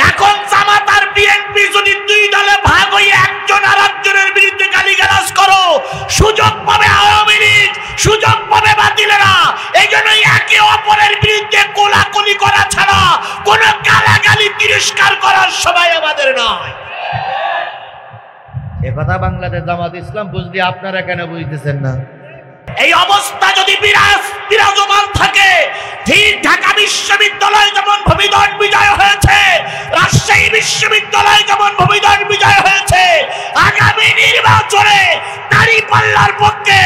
এখন জামাত আর বিএনপি যদি দুই দলে ভাগ হয়ে একজন আরেকজনের বিরুদ্ধে গালিগালাজ করো, সুযোগ পাবে আওয়ামী লীগ, সুযোগ পাবে বাতিলেরা। এই জন্য একে অপরের বিরুদ্ধে কোলাকুলি করা ছাড়া কোন গালাগালি তিরস্কার করার সময় আমাদের নয়। এ কথা বাংলাদেশ জামাত ইসলাম বুঝলি, আপনারা কেন বুঝতেছেন না? এই অবস্থা যদি বিরাজমান থাকে, ঠিক ঢাকা বিশ্ববিদ্যালয় যেমন ভূমিধস বিজয় হয়েছে, রাজশাহী বিশ্ববিদ্যালয় যেমন ভূমিধস বিজয় হয়েছে, আগামী নির্বাচনে দাঁড়িপাল্লার পক্ষে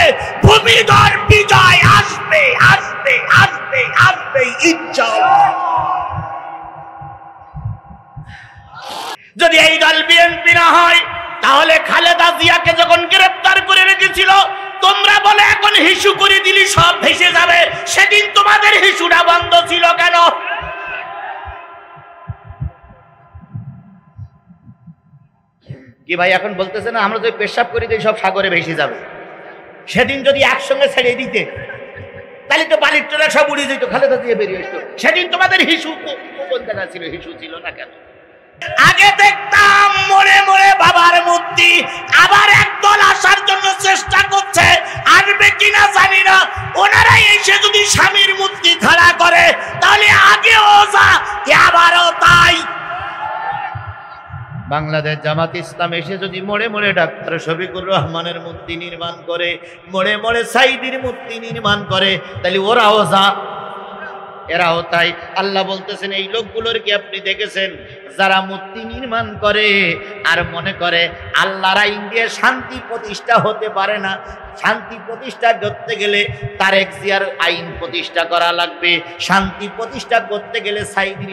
ভূমিধস বিজয় আসবে আসবে আসবে আসবে ইনশাআল্লাহ। যদি এই দল বিএনপি না হয়, তাহলে খালেদা জিয়াকে যখন গ্রেফতার করে রেখেছিল, তোমরা বলে এখন হিসু করে দিলি সব ভেসে যাবে, সেদিন তোমাদের হিসুটা বন্ধ ছিল কেন? কি ভাই এখন বলতেছে না আমরা যদি পেশাব করি দিই সব সাগরে ভেসে যাবে? সেদিন যদি একসঙ্গে ছেড়ে দিতে, তাহলে তো বালির টোলা সব উড়ে যেত, খালেদা জিয়া বেরিয়ে আসতো। সেদিন তোমাদের হিসু কোন জায়গা ছিল? হিসু ছিল না কেন? আগে দেখতাম মরে মরে বাবার মূর্তি, আবার একদল আসার জন্য চেষ্টা করছে, আসবে কিনা জানি না। ওনারা এসে যদি স্বামীর মূর্তি খাড়া করে, তাহলে আগেও যা আবারও তাই। বাংলাদেশ জামাত ইসলাম এসে যদি মোড়ে মোড়ে ডাক্তার শফিকুর রহমানের মূর্তি নির্মাণ করে, মোড়ে মোড়ে সাইদির মূর্তি নির্মাণ করে, তাহলে ওরাও যা এরাও তাই। আল্লাহ বলতেছেন এই লোকগুলোর কি আপনি দেখেছেন যারা মূর্তি নির্মাণ করে আর মনে করে আল্লাহর আইন দিয়ে শান্তি প্রতিষ্ঠা হতে পারে না? শান্তি প্রতিষ্ঠা করতে গেলে তারেক জিয়ার আইন প্রতিষ্ঠা করা লাগবে, শান্তি প্রতিষ্ঠা করতে গেলে সাইদির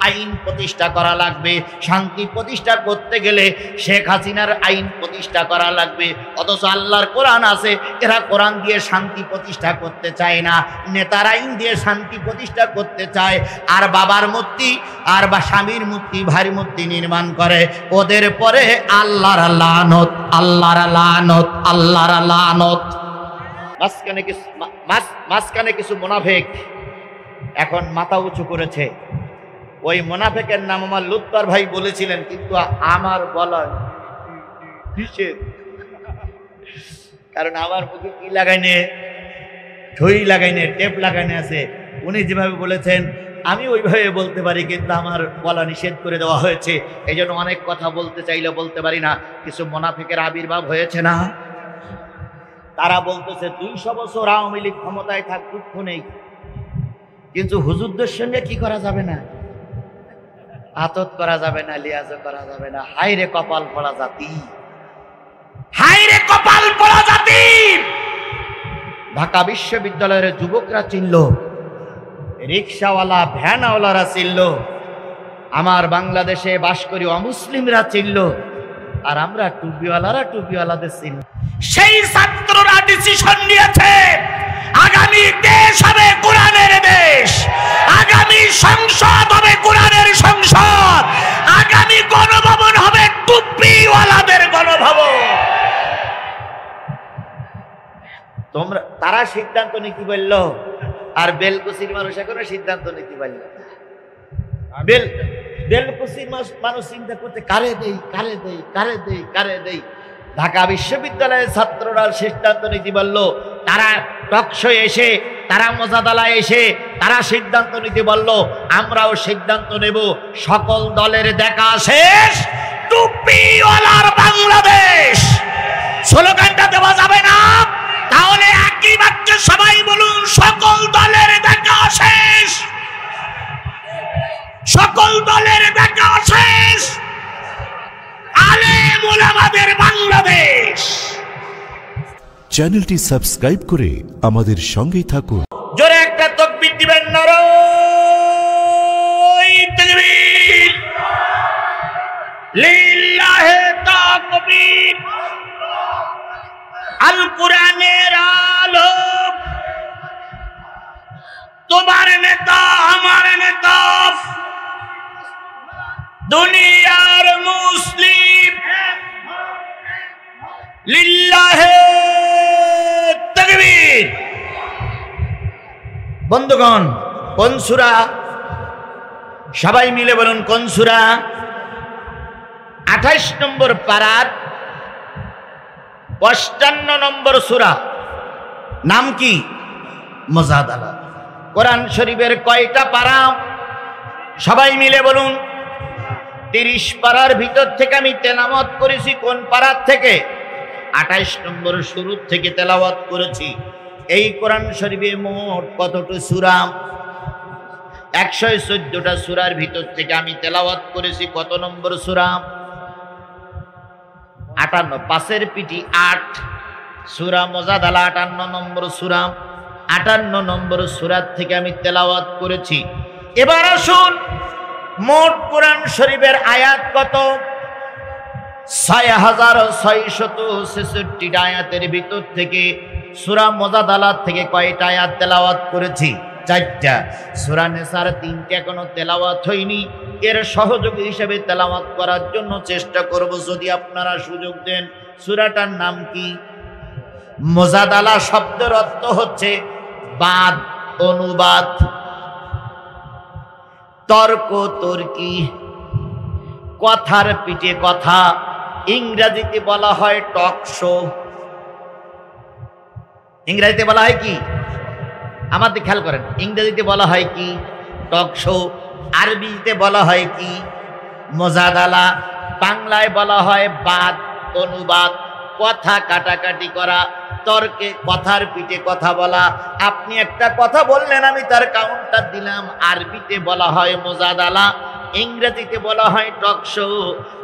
আইন প্রতিষ্ঠা করা লাগবে, শান্তি প্রতিষ্ঠা করতে গেলে শেখ হাসিনার আইন প্রতিষ্ঠা করা লাগবে। অথচ আল্লাহর কোরআন আছে, এরা কোরআন দিয়ে শান্তি প্রতিষ্ঠা করতে চায় না, নেতার আইন দিয়ে শান্তি প্রতিষ্ঠা করতে চায়। আর বাবার মূর্তি আর বা স্বামীর মূর্তি, ভারী মূর্তি নির্মাণ করে, ওদের পরে আল্লাহর লানত, আল্লাহর লানত, আল্লাহর লানত। মাঝখানে কিছু মুনাফিক এখন মাথা উঁচু করেছে। ওই মুনাফিকের নাম আমার লুৎফর ভাই বলেছিলেন, কিন্তু আমার বলা নিষেধ, কারণ আমার মুখে কি লাগাইনে, ঠই লাগাইনে, টেপ লাগাইনে আছে। উনি যেভাবে বলেছেন আমি ওইভাবে বলতে পারি, কিন্তু আমার বলা নিষেধ করে দেওয়া হয়েছে। এই জন্য অনেক কথা বলতে চাইলে বলতে পারি না। কিছু মুনাফিকের আবির্ভাব হয়েছে না? তারা বলতেছে 200 বছর আওয়ামী লীগ ক্ষমতায় থাক, দুঃখ নেই, কিন্তু হুজুরদের সঙ্গে কি করা যাবে না? আতত করা যাবে না, লিয়াজ করা যাবে না। হায়রে কপাল পড়া জাতি, হায়রে কপাল পড়া জাতি। ঢাকা বিশ্ববিদ্যালয়ের যুবকরা চিনল, রিক্সাওয়ালা ভ্যানওয়ালারা চিনল, আমার বাংলাদেশে বাস করি অমুসলিমরা চিনল, আর আমরা টুপিওয়ালারা টুপিওয়ালাদের চিনল। সেই ছাত্ররা ডিসিশন নিয়েছে আগামী দেশ হবে কোরআনের দেশ, আগামী সংসদ হবে কোরআনের সংসদ, আগামী গণভবন হবে টুপিওয়ালাদের গণভবন। তোমরা তারা সিদ্ধান্ত নিতে বলল, আর বেলকুচির মানুষ এখনো সিদ্ধান্ত নিতে পারল। বেলকুচির মানুষ চিন্তা করতে কারে দেই, কারে দেই, কারে দেই, কারে দেই। ঢাকা বিশ্ববিদ্যালয়ের ছাত্ররা সিদ্ধান্ত নিতে পারল। তারা টকশো এসে, তারা মোজাদালায় এসে তারা সিদ্ধান্ত নিতে পারল, আমরাও সিদ্ধান্ত নেব। সকল দলের দেখা শেষ, টুপিওয়ালার বাংলাদেশ। স্লোগানটা দেওয়া যাবে না? তাহলে একই বাক্যে সবাই বলুন, সকল দলের দেখা শেষ, সকল দলের দেখা শেষ, আলেম ওলামাদের বাংলাদেশ। চ্যানেলটি সাবস্ক্রাইব করে আমাদের সঙ্গেই থাকুন। জোরে একটা তাকবীর দিবেন, নারায়ে তাকবীর, লিল্লাহি তাকবীর। আল কোরআনের আলো, তোমার নেতা আমার নেতা, দুনিয়ার মুসলিম, লিল্লাহি তাকবীর। বন্ধুগণ, কোন সূরা? সবাই মিলে বলুন কোন সূরা? 28 নম্বর পারার 55 নম্বর সূরা। নাম কি? মুজাদালা। কোরআন শরীফের কয়টা পারা? সবাই মিলে বলুন। 30 পারার ভিতর থেকে আমি তেলাওয়াত করেছি কোন পারার থেকে? 28 নম্বর শুরু থেকে তেলাওয়াত করেছি। এই কোরআন শরীফে মোট কতটা সূরা? 114টা সূরার ভিতর থেকে আমি তেলাওয়াত করেছি কত নম্বর সূরা? 58। 5 পিটি 8 সূরা মুজাদালা 58 নম্বর সূরা। 58 নম্বর সূরা থেকে আমি তেলাওয়াত করেছি। এবার আসুন মোট কোরআন শরীফের আয়াত কত? 6666 আয়াতের ভিতর থেকে সূরা মুজাদালা থেকে কয়টা আয়াত তেলাওয়াত করেছি? 4টা। সূরা নিসার 3টা এখনো তেলাওয়াত হয়নি। এর সহযোগী হিসেবে তেলাওয়াত করার জন্য চেষ্টা করব যদি আপনারা সুযোগ দেন। সূরাটার নাম কি? মুজাদালা শব্দের অর্থ হচ্ছে বাদ, অনুবাদ, তর্ক তর্কি, কথার পিঠে কথা। ইংরেজিতে বলা হয় টক শো। ইংরেজিতে বলা হয় কি? আমাদের খেয়াল করেন, ইংরেজিতে বলা হয় কি? Talk show. আরবিতে বলা হয় কি? মুজাদালা। বাংলায় বলা হয় বাদ, অনুবাদ, কথা কাটাকাটি করা, তর্কে কথার পিঠে কথা বলা। আপনি একটা কথা বললেন, আমি তার কাউন্টার দিলাম। আরবিতে বলা হয় মুজাদালা, ইংরেজিতে বলা হয় টক শো,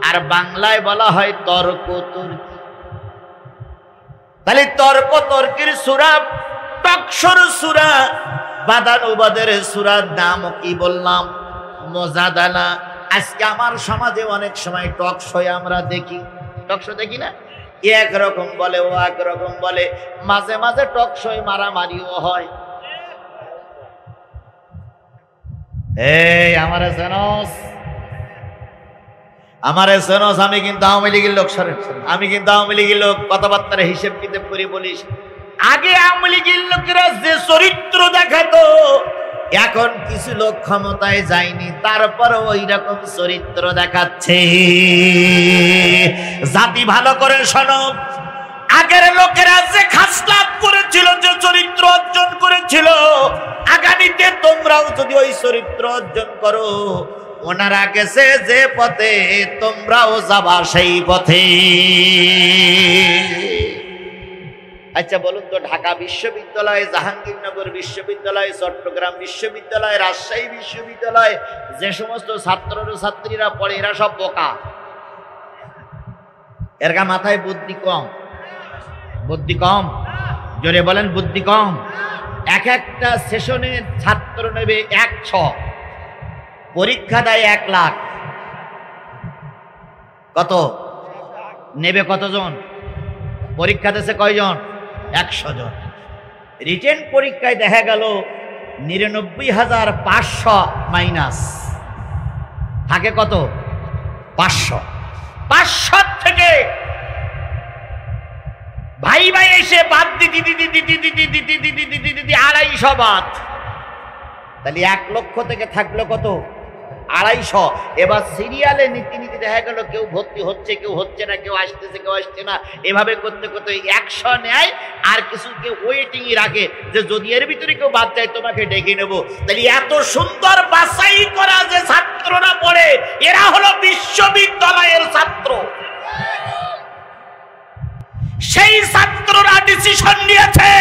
আর বাংলায় বলা হয় তর্ক তর্কি। তাহলে তর্ক তর্কের সূরা, টক শোর সূরা, বাদানুবাদের সূরার নাম কি বললাম? মুজাদালা। আজকে আমার সমাজে অনেক সময় টক শো আমরা দেখি। টক শো দেখি না? এক রকম বলে, ও এক রকম বলে। মাঝে মাঝে টক শোয় মারামারিও হয়। এই আমারে সেনস, আমারে সেনস, আমি কিন্তু আওয়ামী লীগের লোক। আমি কিন্তু আওয়ামী লীগের লোক। কথাবার্তার হিসেব কিতাব করে বলিস। আগে আওয়ামী লীগের লোকেরা যে চরিত্র দেখাতো, এখন কিছু লোক ক্ষমতায় যায়নি, তারপরে ওই রকম চরিত্র দেখাচ্ছে। জাতি ভালো করে শোনো, আগের লোকেরা যে খাসলাত করেছিল, যে চরিত্র অর্জন করেছিল, আগামীতে তোমরাও যদি ওই চরিত্র অর্জন করো, ওনারা গেছে যে পথে, তোমরাও যাবা সেই পথে। আচ্ছা বলুন তো, ঢাকা বিশ্ববিদ্যালয়, জাহাঙ্গীরনগর বিশ্ববিদ্যালয়, চট্টগ্রাম বিশ্ববিদ্যালয়, রাজশাহী বিশ্ববিদ্যালয় যে সমস্ত ছাত্রীরা পড়ে, এরা সব বোকা? এর মাথায় বুদ্ধি কম? বুদ্ধি কম? জোরে বলেন বুদ্ধি কম। এক একটা সেশনে ছাত্র নেবে 100, পরীক্ষা দেয় 1 লাখ। কত নেবে? কতজন পরীক্ষা দিয়েছে? কয়জন? 100 জন। রিটেন পরীক্ষায় দেখা গেল 99,500 মাইনাস থাকে কত? 500। 500 থেকে ভাই ভাই এসে বাদ দিতে 250 বাদ। তাহলে 1 লক্ষ থেকে থাকলো কত? 250। এবার সিরিয়ালে নীতি নীতি দেখা গেল কেউ ভর্তি হচ্ছে, কেউ হচ্ছে না, কেউ আসতেছে, কেউ আসছে না। এভাবে করতে করতে 100 নেয়, আর কিছু কেউ ওয়েটিং রাখে যে যদি এর ভিতরে কেউ বাদ যায় তোমাকে ডেকে নেব। তাহলে এত সুন্দর বাছাই করা যে ছাত্ররা পড়ে, এরা হলো বিশ্ববিদ্যালয়ের ছাত্র। সেই ছাত্ররা ডিসিশন নিয়েছে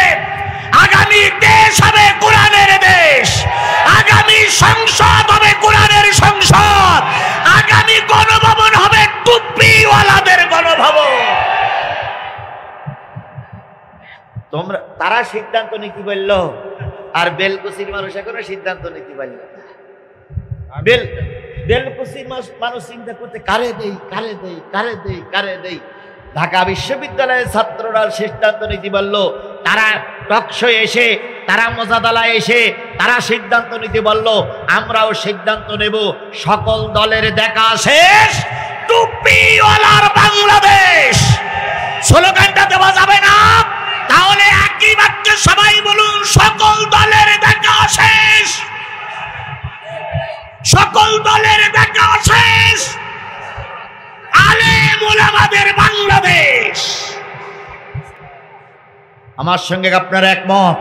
আগামী দেশ হবে কোরআনের দেশ, আগামী সংসদ হবে কোরআনের সংসদ, আগামী গণভবন হবে টুপিওয়ালাদের গণভবন। তারা সিদ্ধান্ত নিতে পারল, আর বেলকুচির মানুষ এখনো সিদ্ধান্ত নিতে পারল। বেলকুচির মানুষ চিন্তা করতে কারে দেই, কারে দেই, কারে দেই, কারে দেই। ঢাকা বিশ্ববিদ্যালয়ের ছাত্ররা সিদ্ধান্ত নিতে পারল। তারা টকশো এসে, তারা মুজাদালা এসে তারা সিদ্ধান্ত নিতে বলল, আমরাও সিদ্ধান্ত নেব। সকল দলের দেখা শেষ, টুপিওয়ালার বাংলাদেশ। স্লোগানটা দেওয়া যাবে না? তাহলে একই বাক্যে সবাই বলুন, সকল দলের দেখা শেষ, সকল দলের দেখা শেষ, আলেম ওলামাদের বাংলাদেশ। আমার সঙ্গে আপনারা একমত?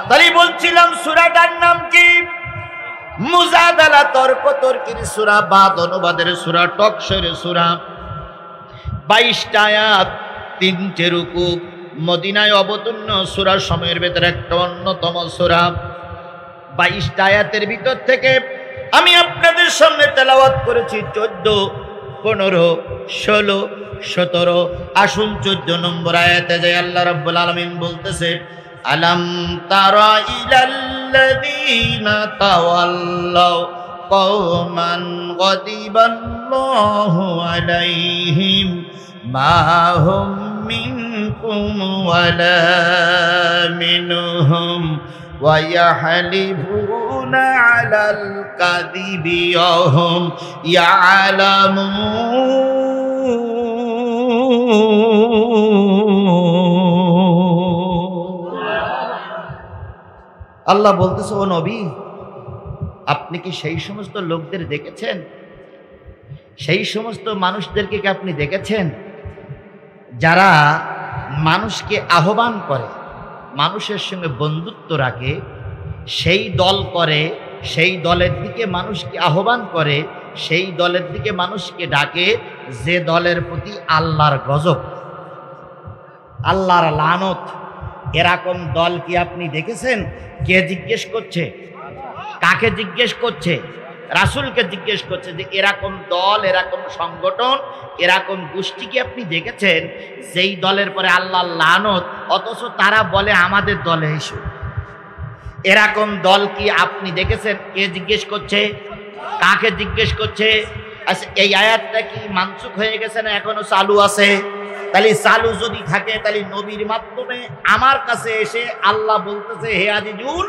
তাই বলছিলাম সূরাটার নাম কি? মুজাদালা, তর্ক তর্কির সূরা, বাদ অনুবাদের সূরা, টকশোর সূরা। 22টা আয়াত, 3টে রুকু। মদিনায় অবতীর্ণ সূরা সময়ের ভেতরে একটা অন্যতম সূরা। 22টা আয়াতের ভিতর থেকে আমি আপনাদের সামনে তেলাওয়াত করেছি 14, 15, 16, 17। আসুন 14 নম্বর আয়াতে যাই। আল্লাহ রাব্বুল আলামিন বলতেছে, আলাম তারা ইলাল্লাযীনা তাওয়াল্লাউ কওমান গাদিবাল্লাহু আলাইহিম মা হুম মিনকুম ওয়ালা মিনহুম ওয়া ইয়াহলিফুনা আলাল কাযিবি ওয়া হুম ইয়ালামুন। আল্লাহ বলতেছে, ও নবী, আপনি কি সেই সমস্ত লোকদের দেখেছেন? সেই সমস্ত মানুষদেরকে কি আপনি দেখেছেন যারা মানুষকে আহ্বান করে, মানুষের সঙ্গে বন্ধুত্ব রাখে, সেই দল করে, সেই দলের দিকে মানুষকে আহ্বান করে, সেই দলের দিকে মানুষকে ডাকে যে দলের প্রতি আল্লাহর গজব, আল্লাহর লানত। এরকম দল কি আপনি দেখেছেন? কে জিজ্ঞেস করছে? কাকে জিজ্ঞেস করছে? রাসূলকে জিজ্ঞেস করছে যে এরকম দল, এরকম সংগঠন, এরকম গোষ্ঠী কি আপনি দেখেছেন যেই দলের পরে আল্লাহর লানত, অথচ তারা বলে আমাদের দলে এসো? এরকম দল কি আপনি দেখেছেন? কে জিজ্ঞেস করছে? কাকে জিজ্ঞেস করছে? আচ্ছা, এই আয়াতটা কি মানসুখ হয়ে গেছে না এখনো চালু আছে? তাহলে চালু যদি থাকে, তাহলে নবীর মাধ্যমে আমার কাছে এসে আল্লাহ বলতেছে, হে আজিজুল,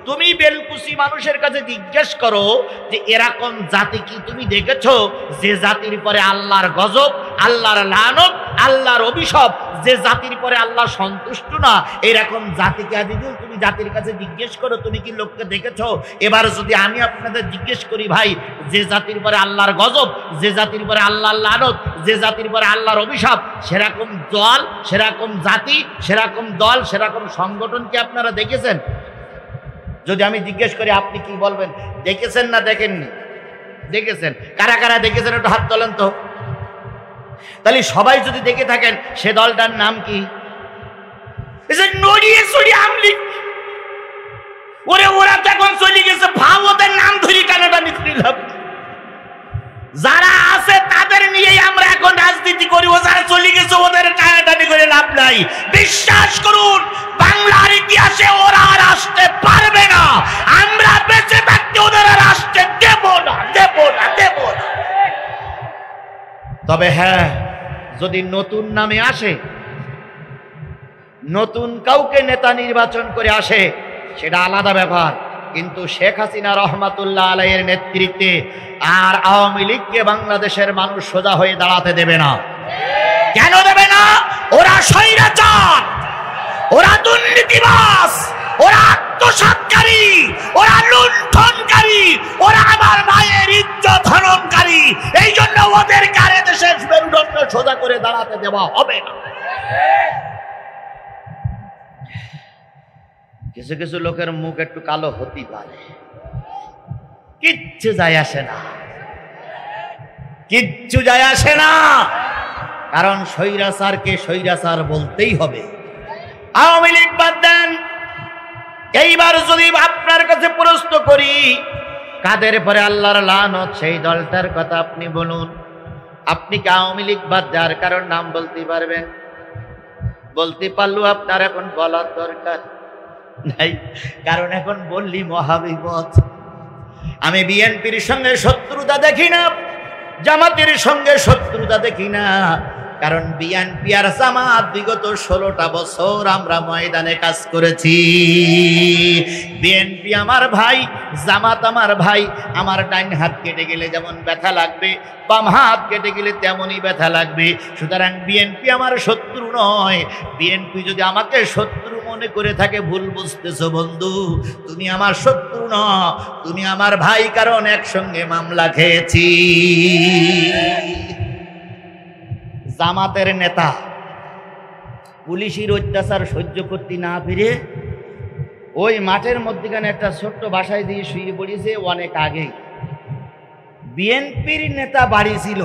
তুমি বেলকুসি মানুষের কাছে জিজ্ঞেস করো যে এরকম জাতি কি তুমি দেখেছো যে জাতির পরে আল্লাহর গজব, আল্লাহর লানত, আল্লাহর অভিশাপ, যে জাতির পরে আল্লাহ সন্তুষ্ট না, এরকম জাতিকে আজিজুল তুমি জাতির কাছে জিজ্ঞেস করো, তুমি কি লোককে দেখেছো? এবার যদি আমি আপনাদের জিজ্ঞেস করি, ভাই, যে জাতির পরে আল্লাহর গজব, যে জাতির পরে আল্লাহর লানত, যে জাতির পরে আল্লাহর অভিশাপ, সেরকম দল, সেরকম জাতি, সেরকম দল, সেরকম সংগঠন কি আপনারা দেখেছেন? যদি আমি জিজ্ঞেস করি, আপনি কি বলবেন? দেখেছেন না দেখেননি? দেখেছেন। কারা কারা দেখেছেন একটু হাত তোলেন তো। তাহলে সবাই যদি দেখে থাকেন, সে দলটার নাম কি? ওরে ওরা তো এখন চলে গেছে, ভাব ওদের নাম ধরি টানাটানি করিলাম। যারা আছে তাদের নিয়েই আমরা এখন রাজনীতি করি, ও যারা চলে গেছে ওদের টানাটানি করে লাভ নাই। বিশ্বাস করুন, বাংলার ইতিহাসে ওরা আর আসতে পারবে না। আমরা বেঁচে থাকতে ওদের আর আসতে দেব না, দেব না, দেব না। তবে হ্যাঁ, যদি নতুন নামে আসে, নতুন কাউকে নেতা নির্বাচন করে আসে, সেটা আলাদা ব্যাপার। কিন্তু শেখ হাসিনা রহমাতুল্লাহ আলাইহির নেতৃত্বে আর আওয়ামী লীগকে বাংলাদেশের মানুষ সোজা হয়ে দাঁড়াতে দেবে না। কেন দেবে না? ওরা স্বৈরাচার, ওরা দুর্নীতিবাজ, ওরা আত্মসাৎকারী, ওরা লুণ্ঠনকারী, ওরা আমার মায়ের ইজ্জত হননকারী। এই জন্য ওদের কারে দেশের মেরুদণ্ড সোজা করে দাঁড়াতে দেওয়া হবে না। কিছু কিছু লোকের মুখ একটু কালো হতে পারে, কিচ্ছু যায় আসে না, কিচ্ছু যায় আসে না। কারণ স্বৈরাচারকে স্বৈরাচার বলতেই হবে। আওয়ামী লীগ বাদ দেন, এইবার যদি আপনার কাছে প্রশ্ন করি, কাদের পরে আল্লাহর লানত, সেই দলটার কথা আপনি বলুন। আপনি কি আওয়ামী লীগ বাদ দেওয়ার কারণ নাম বলতে পারবেন? বলতে পারলেও আপনার এখন বলার দরকার নাই, কারণ এখন বললি মহাবিপদ। আমি বিএনপির সঙ্গে শত্রুতা দেখি না, জামাতের সঙ্গে শত্রুতা দেখি না, কারণ বিএনপি আর জামাত বিগত 16টা বছর আমরা ময়দানে কাজ করেছি। বিএনপি আমার ভাই, জামাত আমার ভাই। আমার ডাইন হাত কেটে গেলে যেমন ব্যথা লাগবে, বাম হাত কেটে গেলে তেমনই ব্যথা লাগবে। সুতরাং বিএনপি আমার শত্রু নয়। বিএনপি যদি আমাকে শত্রু মনে করে থাকে ভুল বুঝতেছো বন্ধু। তুমি আমার শত্রু নও, তুমি আমার ভাই, কারণ একসঙ্গে মামলা খেয়েছি। জামাতের নেতা পুলিশের অত্যাচার সহ্য করতে না পেরে ওই মাঠের মধ্যখানে একটা ছোট্ট বাসায় দিয়ে শুয়ে পড়েছে অনেক আগেই। বিএনপির নেতা বাড়ি ছিল,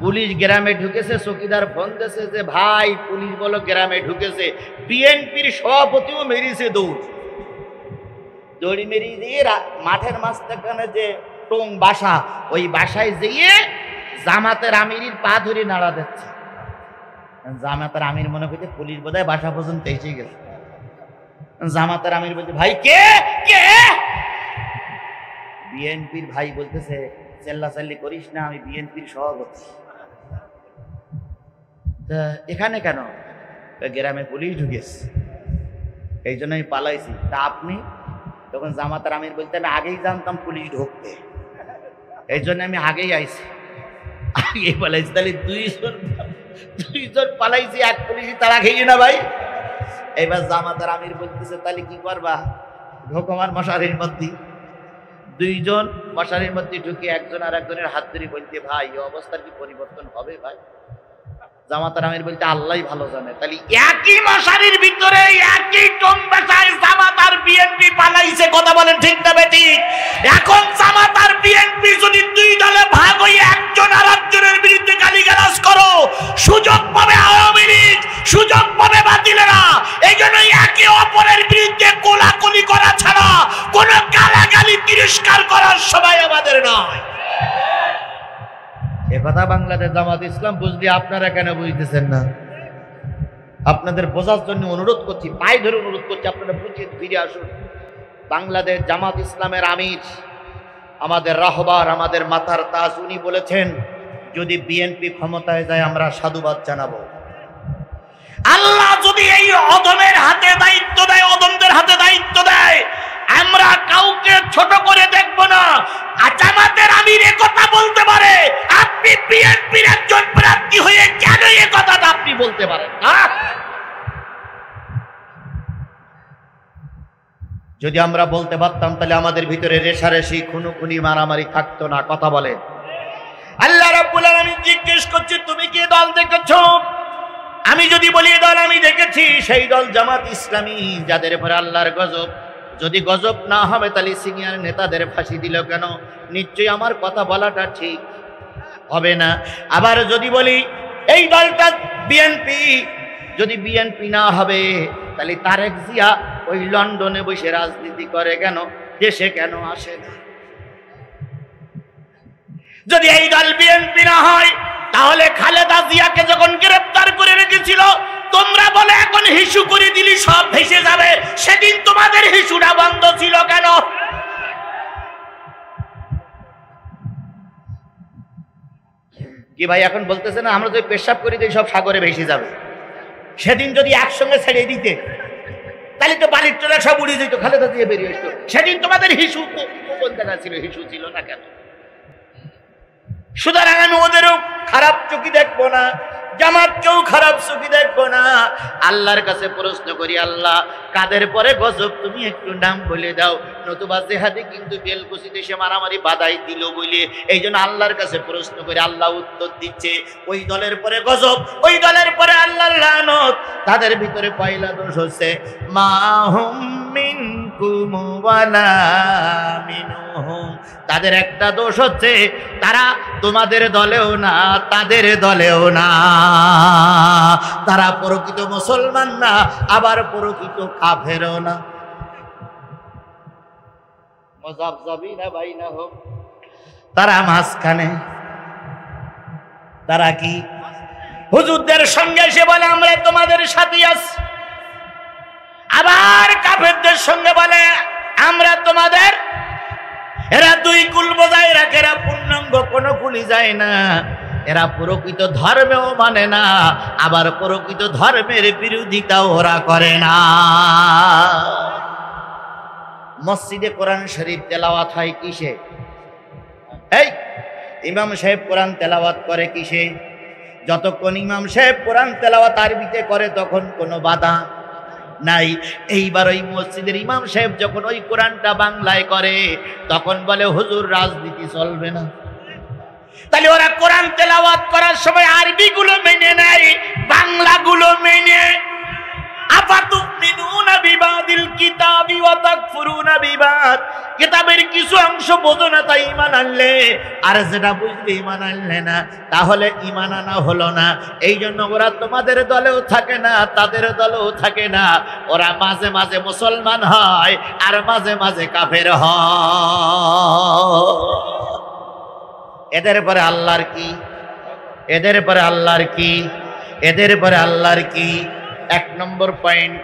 পুলিশ গ্রামে ঢুকেছে, চৌকিদার ফোন দিয়েছে যে ভাই পুলিশ বলো গ্রামে ঢুকেছে। বিএনপির সভাপতিও মেরেছে দৌড়ি মেরিয়ে দিয়ে মাঠের মাঝখানে যে টং বাসা, ওই বাসায় যেয়ে জামাতের আমিরের পা ধরে নাড়া দিচ্ছে। জামাতের আমির মনে করছে পুলিশ বোধহয় বাসা পর্যন্ত এসে গেছে। জামাতের আমির বলছে ভাই কে কে? বিএনপির ভাই বলতেছে চেল্লাচাল্লি করিস না, আমি বিএনপির সভাপতি। তা এখানে কেন? গ্রামে পুলিশ ঢুকেছে, এই জন্য আমি পালাইছি। তা আপনি? তখন জামাতের আমির বলতে আমি আগেই জানতাম পুলিশ ঢুকবে, এই জন্য আমি আগেই আইছি, আগেই পালাইছি। তাহলে দুইজন পালাইছি, এক পুলিশই তারা খেয়ে না ভাই। এবার জামাতের আমির বলতেছে তাহলে কি করবা? ঢোকমার মশারির মধ্যে। দুইজন মশারির মধ্যে ঢুকে একজন আর একজনের হাত ধরে বলতে ভাই এই অবস্থার কি পরিবর্তন হবে ভাই? জামাতের আমির বলতে আল্লাহ ভালো জানে। তাহলে একই মশারির ভিতরে একই টং বাসায় জামাত আর বিএনপি পালাইছে। কথা বলেন ঠিক না বেটি? এখন জামাত আর বিএনপি যদি দুই দলে ভাগ হয়ে একজন আর একজনের বিরুদ্ধে গালিগালাজ করো, সুযোগ পাবে আওয়ামী লীগ, সুযোগ পাবে বাতিলেরা। এই জন্য একে অপরের বিরুদ্ধে কোলাকুলি করা ছাড়া কোনো গালাগালি তিরস্কার করার সময় আমাদের নয়। একথা বাংলাদেশ জামাত ইসলাম বুঝলি, আপনারা কেন বুঝতেছেন না? আপনাদের বোঝার জন্য অনুরোধ করছি, পায়ে ধরে অনুরোধ করছি, আপনারা বুঝে ফিরে আসুন। বাংলাদেশ জামাত ইসলামের আমির, আমাদের রাহবার, আমাদের মাথার তাজ, উনি বলেছেন যদি বিএনপি ক্ষমতায় যায় আমরা সাধুবাদ জানাবো। আল্লাহ যদি এই অধমের হাতে দায়িত্ব দেয়, অধমদের হাতে দায়িত্ব দেয়, আমরা কাউকে ছোট করে দেখব না। জামাতের আমির কথা বলতে পারে, আপনি বিএনপির একজন প্রার্থী হয়ে কেন এই কথাটা আপনি বলতে পারেন না? যদি আমরা বলতে পারতাম তাহলে আমাদের ভিতরে রেশারেশি, খুনোখুনি, মারামারি থাকতো না। কথা বলে আল্লাহ রাব্বুল আলামিন জিজ্ঞেস করছে তুমি কি দল দেখেছো? আমি যদি বলি দল আমি দেখেছি, সেই দল জামাত ইসলামী, যাদের উপরে আল্লাহর গজব। যদি গজব না হবে তাহলে সিনিয়র নেতাদের ফাঁসি দিল কেন? নিশ্চয়ই আমার কথা বলাটা ঠিক হবে না। আবার যদি বলি এই দলটা বিএনপি, যদি বিএনপি না হবে তাহলে তারেক জিয়া ওই লন্ডনে বসে রাজনীতি করে কেন? দেশে কেন আসে না? যদি এই দল বিএনপি না হয় তাহলে খালেদা জিয়াকে যখন গ্রেফতার করে রেখেছিল তোমরা বলে এখন হিসু করে দিলি সব ভেসে যাবে, সেদিন তোমাদের হিসুটা বন্ধ ছিল কেন? কি ভাই এখন বলতেছে না আমরা যদি পেশাব করে দিই সব সাগরে ভেসে যাবে? সেদিন যদি একসঙ্গে ছেড়ে দিতে তাহলে তো বালির টোলা সব উড়ে যেত, খালেদা জিয়া বেরিয়ে আসতো। সেদিন তোমাদের হিসু কোন জায়গা ছিল? হিসু ছিল না কেন? সুতরাং আমি ওদেরও খারাপ চোখে দেখবো না, জামাতকেও খারাপ চোখে দেখবো না। আল্লাহর কাছে প্রশ্ন করি, আল্লাহ কাদের পরে গজব তুমি একটু নাম বলে দাও, নতুবা জেহাদে কিন্তু বেলকুচি দেশে মারামারি বাধাই দিল বলে। এই জন্য আল্লাহর কাছে প্রশ্ন করে আল্লাহ উত্তর দিচ্ছে ওই দলের পরে গজব, ওই দলের পরে আল্লাহর লানত। তাদের ভিতরে পয়লা দোষ হচ্ছে মাহুম মিনকুম ওয়ালা মিনহুম। তাদের একটা দোষ হচ্ছে তারা তোমাদের দলেও না, তাদের দলেও না। তারা প্রকৃত মুসলমান না, আবার প্রকৃত কাফেরও না। মুযাবযাবিনা বাইনাহুম, তারা মাঝখানে। তারা কি হুজুরদের সঙ্গে এসে বলে আমরা তোমাদের সাথে আছি, আবার কাফেরদের সঙ্গে বলে আমরা তোমাদের। এরা দুই কুল বজায় রাখে, এরা পূর্ণাঙ্গ কোনো কুলি যায় না। এরা প্রকৃত ধর্মেও মানে না, আবার প্রকৃত ধর্মের বিরোধিতাও ওরা করে না। মসজিদে কোরআন শরীফ তেলাওয়াত হয় কিসে? এই ইমাম সাহেব কোরআন তেলাওয়াত করে কিসে? যতক্ষণ ইমাম সাহেব কোরআন তেলাওয়াত আরবিতে করে তখন কোনো বাধা নাই। এইবার ওই মসজিদের ইমাম সাহেব যখন ওই কোরআনটা বাংলায় করে তখন বলে হুজুর রাজনীতি চলবে না। তাহলে ওরা কোরআন তেলাওয়াত করার সময় আরবি গুলো মেনে নেয়, বাংলা গুলো মেনে। আফাতুমিনুনা বিবাদিল কিতাবি ওয়া তাকফুরুনা বিবাদ, কিতাবের কিছু অংশ বোঝো না তাই ঈমান আনলে, আর যেটা বুঝলে ঈমান আনলে না, তাহলে ঈমান আনা হলো না। এই জন্য ওরা তোমাদের দলেও থাকে না, তাদের দলেও থাকে না। ওরা মাঝে মাঝে মুসলমান হয় আর মাঝে মাঝে কাফের হয়। এদের পরে আল্লাহর কি? এদের পরে আল্লাহর কি? এদের পরে আল্লাহর কি? এক নম্বর পয়েন্ট।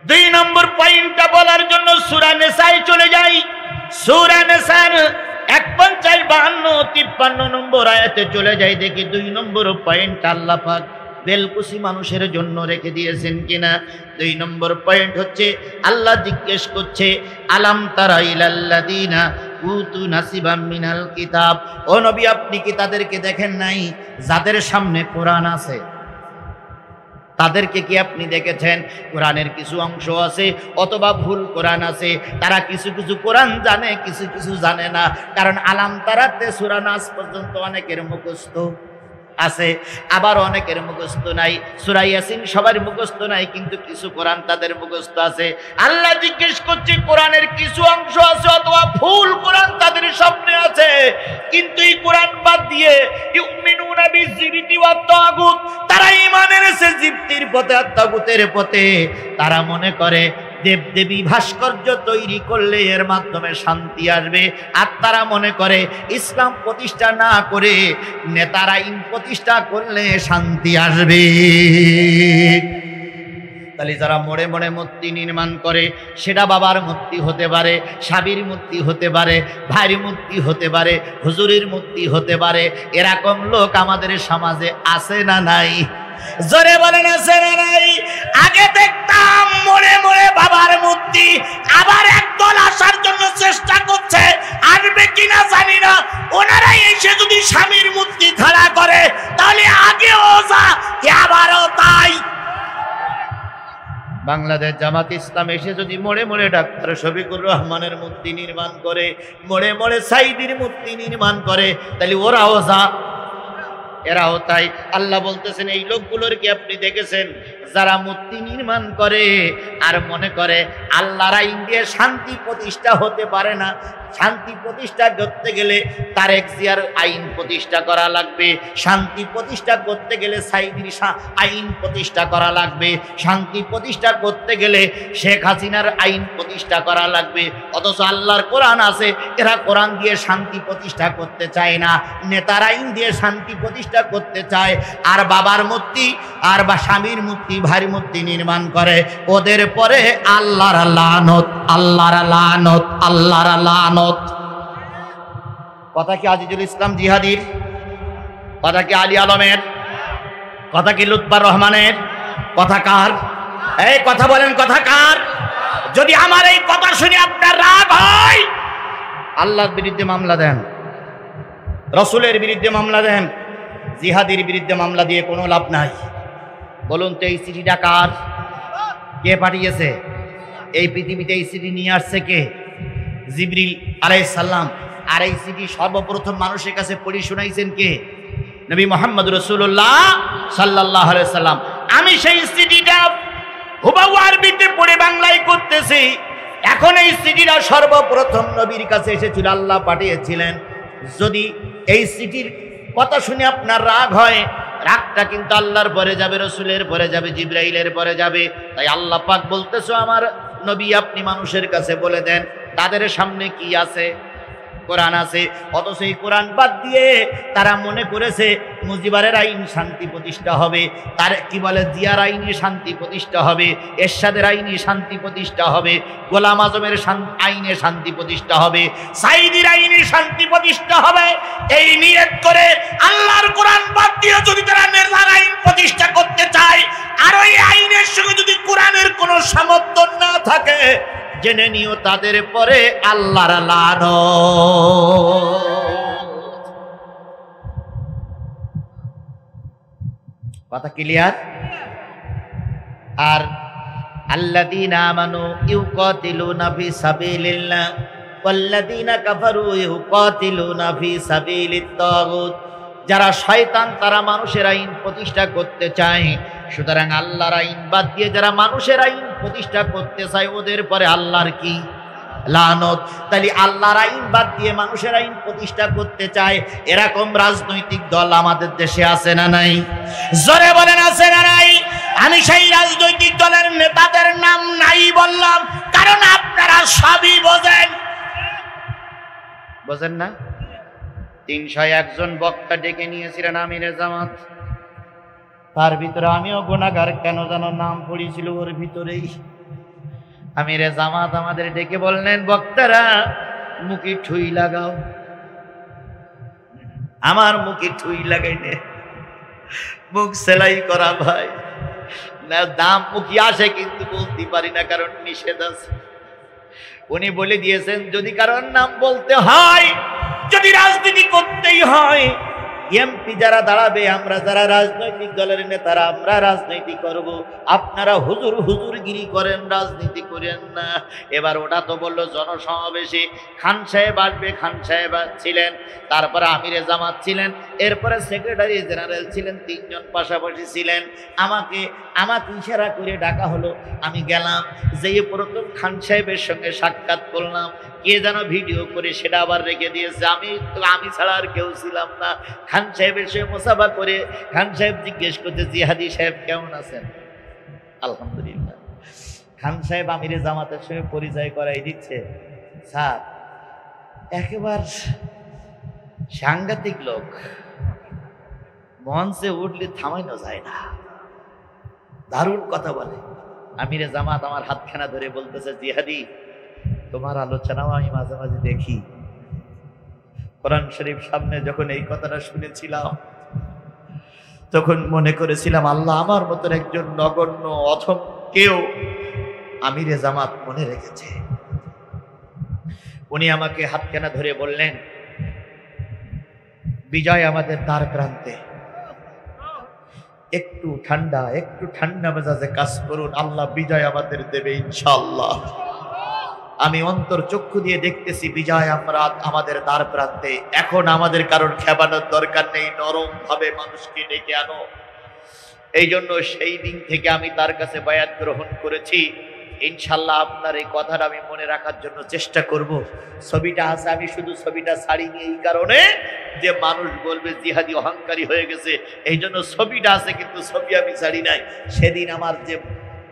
দুই নম্বর পয়েন্টটা বলার জন্য সূরা নিসায় চলে যাই। সূরা নিসার 51, 52, 53 নম্বর আয়াতে চলে যাই, দেখি 2 নম্বর পয়েন্ট আল্লাহ পাক বেলকুশি মানুষের জন্য রেখে দিয়েছেন কিনা। 2 নম্বর পয়েন্ট হচ্ছে আল্লাহ জিজ্ঞেস করছে আলাম তারা ইলাল্লাযিনা উতু নাসিবাম মিনাল কিতাব, ও নবী আপনি কি তাদেরকে দেখেন নাই যাদের সামনে কোরআন আছে? তাদেরকে কি আপনি দেখেছেন? কোরআনের কিছু অংশ আছে অথবা ভুল কোরআন আছে, তারা কিছু কিছু কোরআন জানে, কিছু কিছু জানে না। কারণ আলাম তারাতে সূরা নাস পর্যন্ত অনেকের মুখস্থ আছে, আবার অনেকের মুখস্থ নাই। সূরা ইয়াসিন সবার মুখস্থ নাই, কিন্তু কিছু কোরআন তাদের মুখস্থ আছে। আল্লাহ জিজ্ঞেস করছে কোরআনের কিছু অংশ আছে অথবা ভুল কোরআন তাদের সামনে আছে, কিন্তু এই কোরআন বাদ দিয়ে ইউমিনুনা বিজিবতি ওয়াত তাগুত, তারা ঈমান এনেছে জিবতির পথে আর তাগুতের পথে। তারা মনে করে দেবদেবী ভাস্কর্য তৈরি করলে এর মাধ্যমে শান্তি আসবে, আর তারা মনে করে ইসলাম প্রতিষ্ঠা না করে নেতারা আইন প্রতিষ্ঠা করলে শান্তি আসবে। তাহলে যারা মোড়ে মোড়ে মূর্তি নির্মাণ করে, সেটা বাবার মূর্তি হতে পারে, স্বামীর মূর্তি হতে পারে, ভাইয়ের মূর্তি হতে পারে, হুজুরের মূর্তি হতে পারে। এরকম লোক আমাদের সমাজে আছে না নাই? জোরে বলেন আছে না নাই? আগে দেখতাম মোড়ে মোড়ে বাবার মূর্তি, আবার একদল আসার জন্য চেষ্টা করছে, আসবে কিনা জানি না। ওনারাই এসে যদি স্বামীর মূর্তি খাড়া করে তাহলে আগেও যা আবারও তাই। বাংলাদেশ জামাত ইসলাম এসে যদি মোড়ে মোড়ে ডাক্তার শফিকুর রহমানের মূর্তি নির্মাণ করে, মোড়ে মোড়ে সাইদির মূর্তি নির্মাণ করে, তাহলে ওরাও যা এরাও তাই। আল্লাহ বলতেছেন এই লোকগুলোর কি আপনি দেখেছেন যারা মূর্তি নির্মাণ করে আর মনে করে আল্লাহর আইন দিয়ে শান্তি প্রতিষ্ঠা হতে পারে না। শান্তি প্রতিষ্ঠা করতে গেলে তারেক জিয়ার আইন প্রতিষ্ঠা করা লাগবে, শান্তি প্রতিষ্ঠা করতে গেলে সাইদির আইন প্রতিষ্ঠা করা লাগবে, শান্তি প্রতিষ্ঠা করতে গেলে শেখ হাসিনার আইন প্রতিষ্ঠা করা লাগবে। অথচ আল্লাহর কোরআন আছে, এরা কোরআন দিয়ে শান্তি প্রতিষ্ঠা করতে চায় না, নেতার আইন দিয়ে শান্তি প্রতিষ্ঠা করতে চায়। আর বাবার মূর্তি আর বা স্বামীর মূর্তি, ভাইয়ের মূর্তি নির্মাণ করে। ওদের পরে আল্লাহর লানত, আল্লাহর লানত, আল্লাহর লানত। কথা কি আজিজুল ইসলাম জিহাদির? কথা কি আলী আলমের? কথা কি লুৎফর রহমানের? কথা কার? এই কথা বলেন, কথা কার? যদি আমার এই কথা শুনে আপনার রাগ হয়, আল্লাহর বিরুদ্ধে মামলা দেন, রসুলের বিরুদ্ধে মামলা দেন, জিহাদির বিরুদ্ধে মামলা দিয়ে কোনো লাভ নাই। বলুন তো এই চিঠিটা কার? কে পাঠিয়েছে? এই পৃথিবীতে এই চিঠি নিয়ে আসছে কে? জিবরিল আলাইহিস সালাম। আর এই চিঠি সর্বপ্রথম মানুষের কাছে পড়ে শোনাইছেন কে? নবী মুহাম্মদ রাসূলুল্লাহ সাল্লাল্লাহু আলাইহি সাল্লাম। আমি সেই চিঠিটা হুবহু আরবিতে পড়ে বাংলায় করতেছি। এখন এই চিঠিটা সর্বপ্রথম নবীর কাছে এসেছিল, আল্লাহ পাঠিয়েছিলেন। যদি এই চিঠির কথা শুনে আপনার রাগ হয়, রাগটা কিন্তু আল্লাহর পরে যাবে, রসুলের পরে যাবে, জিবরাইলের পরে যাবে। তাই আল্লাহ পাক বলতেছো আমার নবী আপনি মানুষের কাছে বলে দেন তাদের সামনে কি আছে। কোরআন আছে, অথচ এই কোরআন বাদ দিয়ে তারা মনে করেছে মুজিবারের আইন শান্তি প্রতিষ্ঠা হবে, তার কি বলে জিয়ার আইনে শান্তি প্রতিষ্ঠা হবে, এরশাদের আইনে শান্তি প্রতিষ্ঠা হবে, গোলাম আজমের আইনে শান্তি প্রতিষ্ঠা হবে, সাইদির আইনে শান্তি প্রতিষ্ঠা হবে। এই নিয়ত করে আল্লাহর কোরআন বাদ দিয়ে যদি তারা নেজার আইন প্রতিষ্ঠা করতে চায়, আর ওই আইনের সঙ্গে যদি কোরআনের কোনো সামর্থ্য না থাকে, জেনে নিও তাদের পরে আল্লাহর লানত। কথা ক্লিয়ার? আর আল্লাযীনা আমানু ইউকাতিলুনা ফি সাবিলিল্লাহ ওয়াল্লাযীনা কাফারু ইউকাতিলুনা ফি সাবিলিত তাগুত। যারা শয়তান তারা মানুষের আইন প্রতিষ্ঠা করতে চায়, সুতরাং আল্লাহর আইন বাদ দিয়ে যারা মানুষের আইন প্রতিষ্ঠা করতে চায় ওদের পরে আল্লাহর কি লানত। তাহলে আল্লাহর আইন বাদ দিয়ে মানুষের আইন প্রতিষ্ঠা করতে চায় এরকম রাজনৈতিক দল আমাদের দেশে আছে না নাই? জোরে বলেন আছে না নাই? আমি সেই রাজনৈতিক দলের নেতাদের নাম নাই বললাম কারণ আপনারা সবই বোঝেন। বোঝেন না? 301 জন বক্তা ডেকে নিয়েছিলেন আমিরে জামাত, তার ভিতরে আমিও গুনাহগার, কেন যেন নাম পড়েছিল ওর ভিতরেই। আমিরে জামাত আমাদের ডেকে বললেন, বক্তারা মুখে ঠুই লাগাও। আমার মুখে ঠুই লাগাইলে মুখ সেলাই করা ভাই না, দাম মুখে আসে কিন্তু বলতে পারি না কারণ নিষেধ আছে। উনি বলে দিয়েছেন যদি কারণ নাম বলতে হয়, যদি রাজনীতি করতেই হয়, এমপি যারা দাঁড়াবে, আমরা যারা রাজনৈতিক দলের নেতারা আমরা রাজনীতি করব, আপনারা হুজুর হুজুরগিরি করেন, রাজনীতি করেন না। এবার ওটা তো বললো জনসমাবেশে খান সাহেব আসবে, খান সাহেব ছিলেন, তারপরে আমিরে জামাত ছিলেন, এরপরে সেক্রেটারি জেনারেল ছিলেন, 3 জন পাশাপাশি ছিলেন। আমাকে ইশারা করে ডাকা হলো, আমি গেলাম, যেয়ে প্রথম খান সাহেবের সঙ্গে সাক্ষাৎ করলাম। কে যেন ভিডিও করে সেটা আবার রেখে দিয়েছে, আমি ছাড়া আর কেউ ছিলাম না। খান সাহেবের সঙ্গে মুসাফা করে খান সাহেব জিজ্ঞেস করতে, জিহাদি সাহেব কেমন আছেন? আলহামদুলিল্লাহ। খান সাহেব আমিরে জামাতের সঙ্গে পরিচয় করাই দিচ্ছে। স্যার একেবারে সাংঘাতিক লোক, মঞ্চে উঠলে থামাইনো যায় না, দারুণ কথা বলে। আমিরে জামাত আমার হাতখানা ধরে বলতেছে, জিহাদি তোমার আলোচনাও আমি মাঝে মাঝে দেখি। কোরআন শরীফ সামনে যখন এই কথাটা শুনেছিলাম তখন মনে করেছিলাম আল্লাহ আমার মতন একজন নগণ্য অথম কেউ আমিরে জামাত মনে রেখেছে। উনি আমাকে হাতখানা ধরে বললেন, বিজয় আমাদের দ্বার প্রান্তে, একটু ঠান্ডা মেজাজে কাজ করুন, আল্লাহ বিজয় আমাদের দেবে ইনশাআল্লাহ। আমি অন্তর চক্ষু দিয়ে দেখতেছি বিজয় আমাদের দ্বার প্রান্তে। এখন আমাদের কারোর খেপানোর দরকার নেই, নরম ভাবে মানুষকে ডেকে আনো। এই জন্য সেই দিন থেকে আমি তার কাছে বায়াত গ্রহণ করেছি। ইনশাল্লাহ আপনার এই কথাটা আমি মনে রাখার জন্য চেষ্টা করব। ছবিটা আছে, আমি শুধু ছবিটা ছাড়িনি এই কারণে যে মানুষ বলবে জিহাদি অহংকারী হয়ে গেছে, এই জন্য ছবিটা আছে, কিন্তু ছবি আমি ছাড়ি নাই। সেদিন আমার যে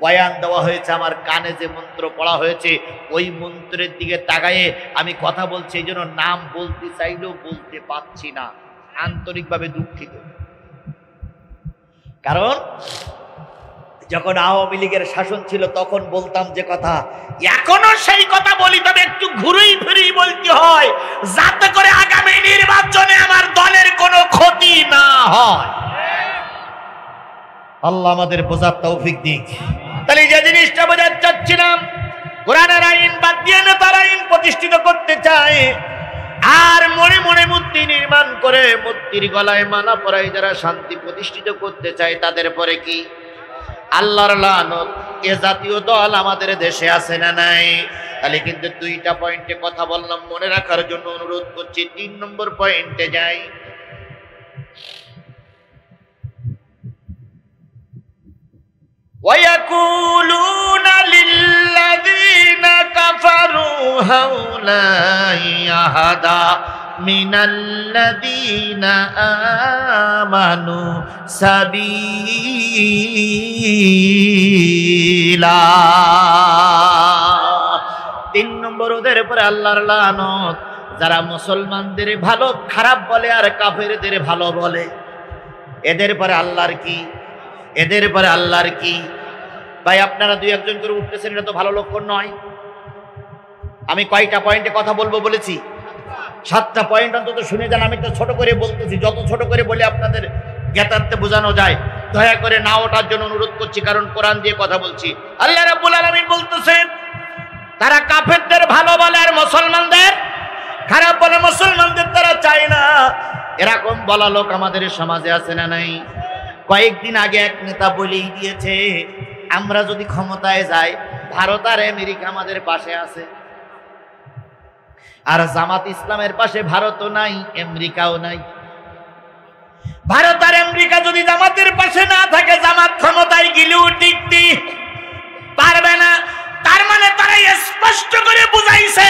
বয়ান দেওয়া হয়েছে, আমার কানে যে মন্ত্র পড়া হয়েছে, ওই মন্ত্রের দিকে তাকায়ে আমি কথা বলছি, এই জন্য নাম বলতে চাইলেও বলতে পারছি না, আন্তরিকভাবে দুঃখিত। কারণ যখন আওয়ামী লীগের শাসন ছিল তখন বলতাম যে কথা, এখনো সেই কথা বলি, তবে একটু ঘুরেই ফিরেই বলতে হয় যাতে করে আগামী নির্বাচনে আমার দলের কোনো ক্ষতি না হয়। আল্লাহ আমাদের বোঝার তৌফিক দিক। তাহলে যে জিনিসটা বোঝাতে চাচ্ছিলাম, কোরআনের আইন বাদ দিয়ে নেতার আইন প্রতিষ্ঠিত করতে চায়, আর মনে মনে মূর্তি নির্মাণ করে মূর্তির গলায় মালা পরায় যারা শান্তি প্রতিষ্ঠিত করতে চায় তাদের পরে কি আল্লাহর লানত। এ জাতীয় দল আমাদের দেশে আছে না নাই? তাহলে কিন্তু 2টা পয়েন্টে কথা বললাম, মনে রাখার জন্য অনুরোধ করছি। 3 নম্বর পয়েন্টে যাই। وَيَقُولُونَ لِلَّذِينَ كَفَرُوا هَؤُلَاءِ أَهْدَىٰ مِنَ الَّذِينَ آمَنُوا سَبِيلًا। 3 নম্বর ওদের উপরে আল্লাহর লানত, যারা মুসলমানদের ভালো খারাপ বলে আর কাফেরদের ভালো বলে, এদের পরে আল্লাহর কি? এদের পরে আল্লাহর কি? ভাই আপনারা দুই একজন করে উঠতেছেন, এটা তো ভালো লক্ষণ নয়। আমি কয়টা পয়েন্টে কথা বলবো বলেছি? 7টা পয়েন্ট অন্তত শুনে যান। আমি তো ছোট করে বলতেছি, যত ছোট করে বলে আপনাদের জ্ঞাতার্থে বোঝানো যায়। দয়া করে না ওঠার জন্য অনুরোধ করছি, কারণ কোরআন দিয়ে কথা বলছি। আল্লাহ রাব্বুল আলামিন বলতেছেন তারা কাফেরদের ভালো বলে আর মুসলমানদের খারাপ বলে, মুসলমানদের তারা চায় না। এরকম বলা লোক আমাদের সমাজে আছে না নাই? কয়েকদিন আগে এক নেতা বলেই দিয়েছে, আমরা যদি ক্ষমতায় যাই ভারত আর আমেরিকা আমাদের পাশে আছে। আর জামাত ইসলামের পাশে ভারতও নাই, আমেরিকাও নাই। ভারত আর আমেরিকা যদি জামাতের পাশে না থাকে, জামাত ক্ষমতায় গেলেও টিকতে পারবে না। তার মানে তারা স্পষ্ট করে বুঝাইছে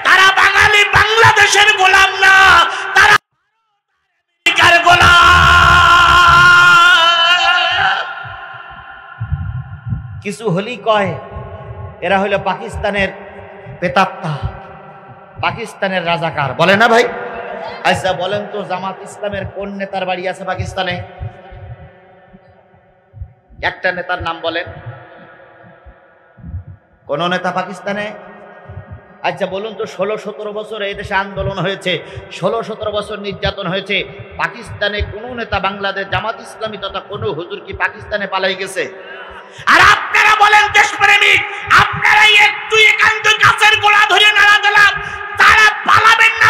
তারা বাঙালি বাংলাদেশের গোলাম না, তারা আমেরিকার গোলাম। কিছু হলি কয় এরা হলো পাকিস্তানের পেতাত্তা, পাকিস্তানের রাজাকার, বলে না ভাই? আচ্ছা বলেন তো, জামাত ইসলামের কোন নেতার বাড়ি আছে পাকিস্তানে? একটা নেতার নাম বলেন। কোন নেতা পাকিস্তানে? আচ্ছা বলুন তো, 16-17 বছর এই দেশে আন্দোলন হয়েছে, 16-17 বছর নির্যাতন হয়েছে, পাকিস্তানে কোন নেতা, বাংলাদেশ জামাত ইসলামী তথা কোন হুজুর কি পাকিস্তানে পালাই গেছে? আর আপনারা বলেন দেশপ্রেমিক, আপনারা একটু একান্ত গাছের গোড়া ধরে নাড়া দিলাম, তারা পালাবেন না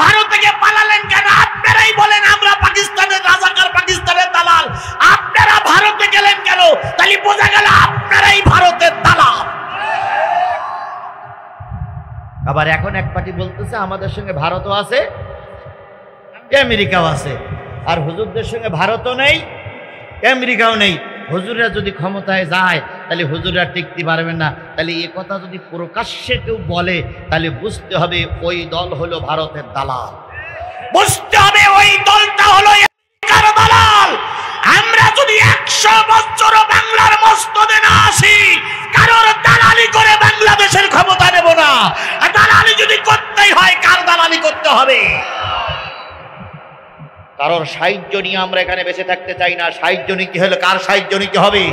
ভারত থেকে পালালেন কেন? আপনারাই বলেন আমরা পাকিস্তানের রাজাকার, পাকিস্তানের দালাল, আপনারা ভারতে গেলেন কেন? তাহলে বোঝা গেল আপনারাই ভারতের দালাল। আবার এখন এক পার্টি বলতেছে আমাদের সঙ্গে ভারতও আছে, আমেরিকাও আছে, আর হুজুরদের সঙ্গে ভারতও নেই, আমেরিকাও নেই। হুজুররা যদি ক্ষমতায় যায় তাহলে হুজুররা টিকতে পারবেন না। তাহলে এ কথা যদি প্রকাশ্যে কেউ বলে তাহলে বুঝতে হবে ওই দল হলো ভারতের দালাল, বুঝতে হবে ওই দলটা হলো আমেরিকার দালাল। আমরা যদি 100 বছর বাংলার মসনদে না আসি, কারোর দালালি করে বাংলাদেশের ক্ষমতা নেব না। দালালি যদি করতেই হয়, কার দালালি করতে হবে? কারোর সাহায্য নিয়ে আমরা এখানে বেঁচে থাকতে চাই না। সাহায্য নিতে হলে কার সাহায্য নিতে হবে?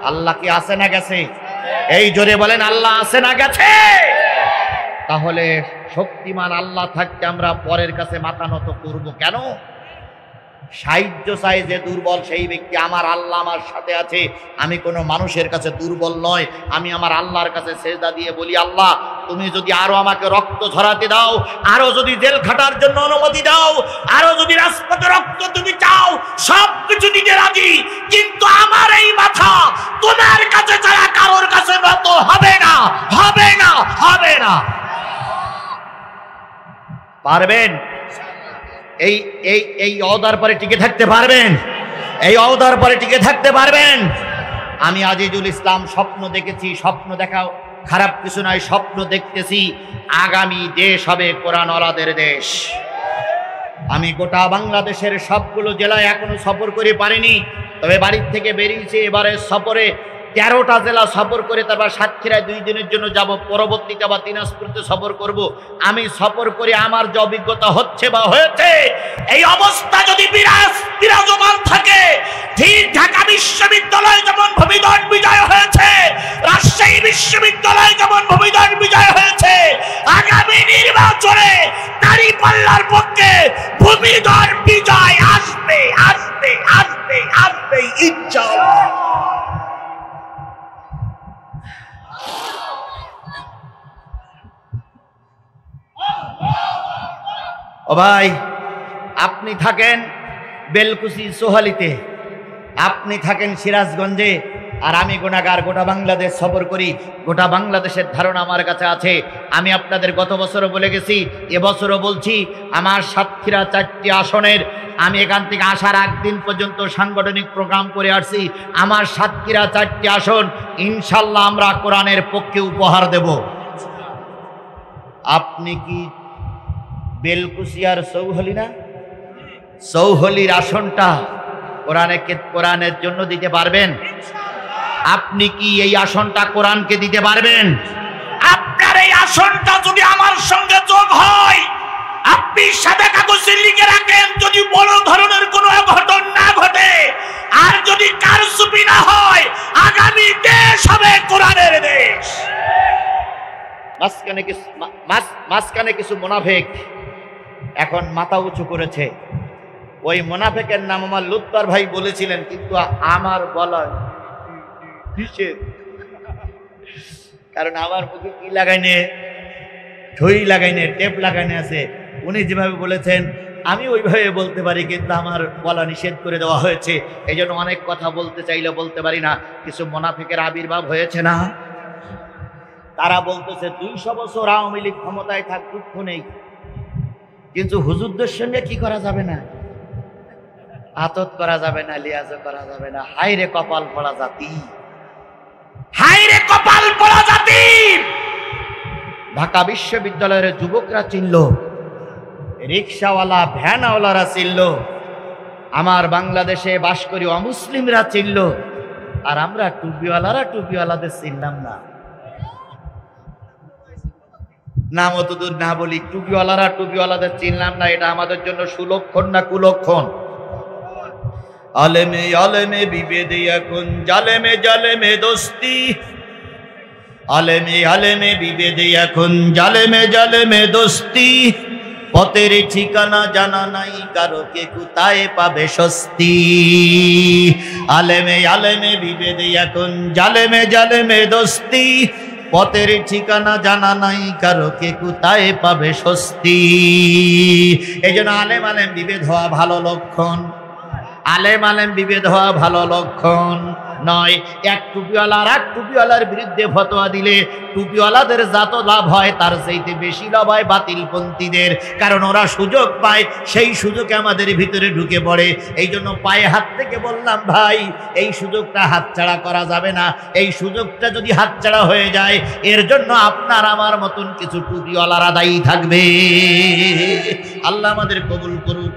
আল্লাহ কি আছে না গেছে? এই জোরে বলেন, আল্লাহ আছে না গেছে? তাহলে শক্তিমান আল্লাহ থাকতে আমরা পরের কাছে মাথা নত করব কেন? সাহায্য চাই যে দুর্বল সেই ব্যক্তি। আমার আল্লাহ আমার সাথে আছে, আমি কোনো মানুষের কাছে দুর্বল নয়। আমি আমার আল্লাহর কাছে সেজদা দিয়ে বলি, আল্লাহ তুমি যদি আরো আমাকে রক্ত ঝরাতে দাও, আরো যদি জেল খাটার জন্য অনুমতি দাও, আরো যদি রাজপথে রক্ত তুমি চাও, সব কিছু দিতে রাজি, কিন্তু আমার এই মাথা তোমার কাছে ছাড়া কারোর কাছে নত হবে না, হবে না, হবে না। পারবেন? এই এই এই ওয়াদার পরে টিকে থাকতে পারবেন? এই ওয়াদার পরে টিকে থাকতে পারবেন? আমি আজিজুল ইসলাম স্বপ্ন দেখেছি, স্বপ্ন দেখাও খারাপ কিছু নয়, স্বপ্ন দেখতেছি আগামী দেশ হবে কোরআনওয়ালাদের দেশ। আমি গোটা বাংলাদেশের সবগুলো জেলায় এখনো সফর করে পারিনি, তবে বাড়ির থেকে বেরিয়েছি এবারে সফরে 13টা জেলা সফর করে, তারপর সাতক্ষীরায় 2 দিনের জন্য যাব, পরবর্তীতে আবার দিনাজপুরতে সফর করব। আমি সফর করে আমার যে অভিজ্ঞতা হচ্ছে বা হয়েছে, এই অবস্থা যদি বিরাজমান থাকে, ঠিক ঢাকা বিশ্ববিদ্যালয় যেমন ভূমিধর বিজয় হয়েছে, রাজশাহী বিশ্ববিদ্যালয় যেমন ভূমিধর বিজয় হয়েছে, আগামী নির্বাচনে দাঁড়িপাল্লার পক্ষে ভূমিধর বিজয় আসবে, আসবে, আসবে, আসবে ইনশাআল্লাহ। ও ভাই, আপনি থাকেন বেলকুচি সোহালিতে, আপনি থাকেন সিরাজগঞ্জে, আর আমি গুনাহগার গোটা বাংলাদেশ সফর করি। গোটা বাংলাদেশের ধারণা আমার কাছে আছে। আমি আপনাদের গত বছরও বলে গেছি, এবছরও বলছি, আমার সাতক্ষীরা 4টি আসনের আমি এখান থেকে আসার একদিন পর্যন্ত সাংগঠনিক প্রোগ্রাম করে আসছি। আমার সাতক্ষীরা 4টি আসন ইনশাল্লাহ আমরা কোরআনের পক্ষে উপহার দেব। আপনি কি বেলকুচি আর চৌহলি না, চৌহলির আসনটা কোরআনের জন্য দিতে পারবেন? আপনি কি এই আসনটা কোরআনকে দিতে পারবেন? আপনার এই আসনটা যদি আমার আপনার সঙ্গে যোগ হয়, আপনি সাদা কাগজে লিখে রাখেন, যদি বড় ধরনের কোনো অঘটন না ঘটে আর যদি কারচুপি না হয়, আগামী দেশ হবে কোরআনের দেশ। মাঝখানে কিছু মুনাফিক এখন মাথা উঁচু করেছে। ওই মুনাফিকের নাম আমার লুৎফর ভাই বলেছিলেন, কিন্তু আমার বলা নিষেধ, কারণ আমার মুখে কি লাগাইনে, ঠই লাগাইনে, টেপ লাগাইনে আছে। উনি যেভাবে বলেছেন আমি ওইভাবে বলতে পারি, কিন্তু আমার বলা নিষেধ করে দেওয়া হয়েছে। এই জন্য অনেক কথা বলতে চাইলে বলতে পারি না। কিছু মুনাফিকের আবির্ভাব হয়েছে না, তারা বলতেছে 200 বছর আওয়ামী লীগ ক্ষমতায় থাক, দুঃখ নেই, কিন্তু হুজুরদের সঙ্গে কি করা যাবে না, আতত করা যাবে না, লিয়াজও করা যাবে না। হায়রে কপাল পড়া জাতি, হায়রে কপাল পোড়া জাতি। ঢাকা বিশ্ববিদ্যালয়ের যুবকরা চিনল, রিক্সাওয়ালা ভ্যানওয়ালারা চিনল, আমার বাংলাদেশে বাস করি অমুসলিমরা চিনল, আর আমরা টুপিওয়ালাদের চিনলাম না। নাম অতদূর না বলি, টুপিওয়ালাদের চিনলাম না, এটা আমাদের জন্য সুলক্ষণ না কুলক্ষণ? আলেমে আলেমে বিভেদে এখন জালেমে জালেমে দোস্তি, আলেমে আলেমে বিভেদে এখন জালেমে জালেমে দোস্তি, পথের ঠিকানা জানা নাই কারো, কে কোথায় পাবে স্বস্তি। আলেমে আলেমে বিভেদে এখন জালেমে জালেমে দোস্তি, পথের ঠিকানা জানা নাই কারো, কে কোথায় পাবে স্বস্তি। এই জন্য আলেম আলেম বিভেদ হওয়া ভালো লক্ষণ, আলেম আলেম বিভেদ হওয়া ভালো লক্ষণ নয়। এক টুপিওয়ালা আর এক টুপিওয়ালার বিরুদ্ধে ফতোয়া দিলে টুপিওয়ালাদের যত লাভ হয় তার চাইতে বেশি লাভ হয় বাতিলপন্থীদের, কারণ ওরা সুযোগ পায়, সেই সুযোগে আমাদের ভিতরে ঢুকে পড়ে। এই জন্য পায়ে হাত থেকে বললাম, ভাই এই সুযোগটা হাতছাড়া করা যাবে না। এই সুযোগটা যদি হাতছাড়া হয়ে যায়, এর জন্য আপনার আমার মতন কিছু টুপিওয়ালারা দায়ী থাকবে। আল্লাহ আমাদের কবুল করুক।